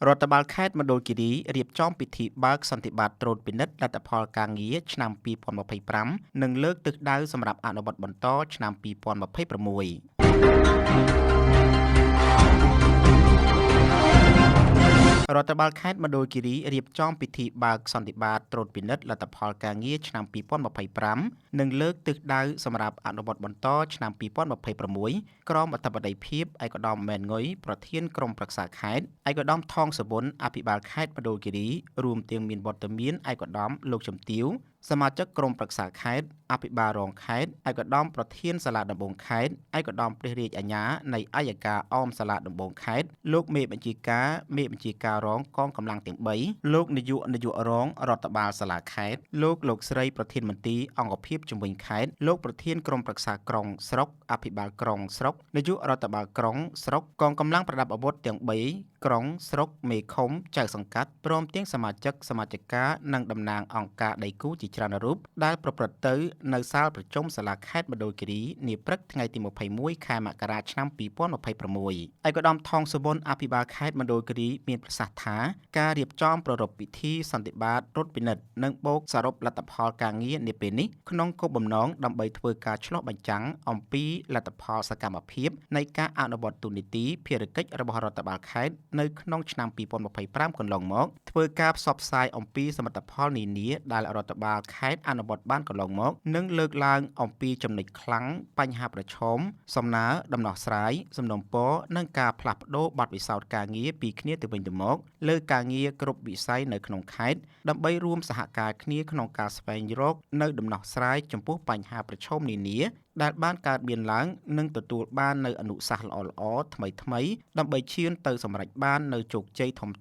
រដ្ឋបាលខេត្តមណ្ឌលគិរីរៀបចំពិធីបើកសន្និបាតត្រួតពិនិត្យលទ្ធផលការងារឆ្នាំ2025និងលើកទិសដៅសម្រាប់អនុវត្តបន្តឆ្នាំ2026រដ្ឋបាលខេត្តមណ្ឌលគិរីរៀបចំពិធីបើកសន្និបាតត្រួតពិនិត្យលទ្ធផលការងារឆ្នាំ2025និងលើកទិសដៅសម្រាប់អនុវត្តបន្តឆ្នាំ2026ក្រមអធិបតីភាពឯកឧត្តមមែនងុយប្រធានក្រុមប្រឹក្សាខេត្តឯកឧត្តមថងសុវណ្ណអភិបាលខេត្តមណ្ឌលគិរីរួមទាំងមានវត្តមានឯកឧត្តមលោកជំទាវសមាជិកក្រុមប្រឹក្សាខេត្តអភិបាលរងខេត្តឯកឧត្តមប្រធានសាលាដំបងខេត្តឯកឧត្តមព្រះរាជអាជ្ញានៃអัยការអមសាលាដំបងខេត្តលោកមេបញ្ជាការរងកងកម្លាំងទាំង3លោកនាយករងរដ្ឋបាលសាលាខេត្តលោកស្រីប្រធានមន្ទីរអង្គភាពជំនាញខេត្តលោកប្រធានក្រុមប្រឹក្សាក្រុងស្រុកអភិបាលក្រុងស្រុកនាយករដ្ឋបាលក្រុងស្រុកកងកម្លាំងប្រដាប់អាវុធទាំង3ក្រុងស្រុកមេឃុំចៅសង្កាត់ព្រមទាំងសមាជិកានិងតំណាងអង្គការដៃគូជាច្រើនរូបដែលប្រព្រឹត្តទៅនៅសាលប្រជុំសាលាខេត្តមណ្ឌលគិរីនាព្រឹកថ្ងៃទី21ខែមករាឆ្នាំ2026ឯកឧត្តមថងសុវណ្ណអភិបាលខេត្តមណ្ឌលគិរីមានប្រសាសន៍ថាការរៀបចំប្រារព្ធពិធីសន្និបាតត្រួតពិនិត្យនិងបូកសរុបលទ្ធផលការងារនាពេលនេះក្នុងគោលបំណងដើម្បីធ្វើការឆ្លុះបញ្ចាំងអំពីលទ្ធផលសកម្មភាពនៃការអនុវត្តទូនីតិភារកិច្ចរបស់រដ្ឋបាលខេត្តនៅក្នុងឆ្នាំ2025កន្លងមកធ្វើការផ្សព្វផ្សាយអំពីសមិទ្ធផលនានាដែលរដ្ឋបាលខេត្តអនុវត្តបានកន្លងមកនិងលើកឡើងអំពីចំណុចខ្លាំងបញ្ហាប្រឈមសំណើដំណោះស្រាយសំណុំពរនិងការផ្លាស់ប្ដូរបទពិសោធន៍ការងារពីគ្នាទៅវិញទៅមកលើការងារគ្រប់វិស័យនៅក្នុងខេត្តដើម្បីរួមសហការគ្នាក្នុងការស្វែងរកនៅដំណោះស្រាយចំពោះបញ្ហាប្រឈមនានាដែលបានកើតមានឡើងនិងទទួលបាននៅអនុសាសន៍ល្អៗថ្មីដើម្បីឈានទៅសម្រេចបាននៅជោគជ័យធំ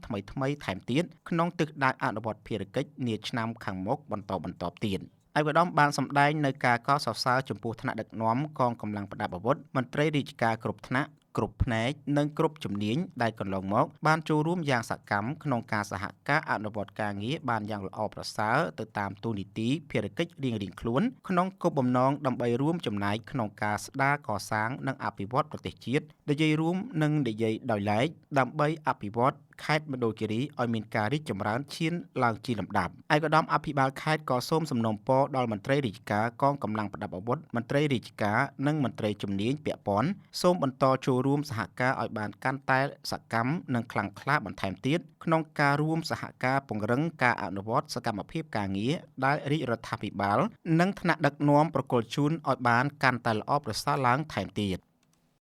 ថ្មីថែមទៀតក្នុងទិសដៅអនុវត្តភារកិច្ចនាឆ្នាំខាងមុខបន្តទៀតឯកឧត្តមបានសម្ដែងនៅការកោតសរសើរចំពោះថ្នាក់ដឹកនាំកងកម្លាំងប្រដាប់អាវុធមន្ត្រីរាជការគ្រប់ថ្នាក់គ្រប់ផ្នែកនិងគ្រប់ជំនាញដែលកន្លងមកបានចូលរួមយ៉ាងសកម្មក្នុងការសហការអនុវត្តការងារបានយ៉ាងល្អប្រសើរទៅតាមទូនីតិភារកិច្ចរៀងៗខ្លួនក្នុងគោលបំណងដើម្បីរួមចំណែកក្នុងការស្ដារកសាងនិងអភិវឌ្ឍប្រទេសជាតិនិយាយរួមនិងនិយាយដោយឡែកដើម្បីអភិវឌ្ឍខេត្តមណ្ឌលគិរីឲ្យមានការរីកចម្រើនឈានឡើងជាលំដាប់ឯកឧត្តមអភិបាលខេត្តក៏សូមសំណូមពរដល់មន្ត្រីរាជការកងកម្លាំងប្រដាប់អាវុធមន្ត្រីរាជការនិងមន្ត្រីជំនាញពាក់ព័ន្ធសូមបន្តចូលរួមសហការឲ្យបានកាន់តែសកម្មនិងខ្លាំងក្លាបន្ថែមទៀតក្នុងការរួមសហការពង្រឹងការអនុវត្តសកម្មភាពការងារដែលរាជរដ្ឋាភិបាលនិងថ្នាក់ដឹកនាំប្រគល់ជូនឲ្យបានកាន់តែល្អប្រសើរឡើងថែមទៀត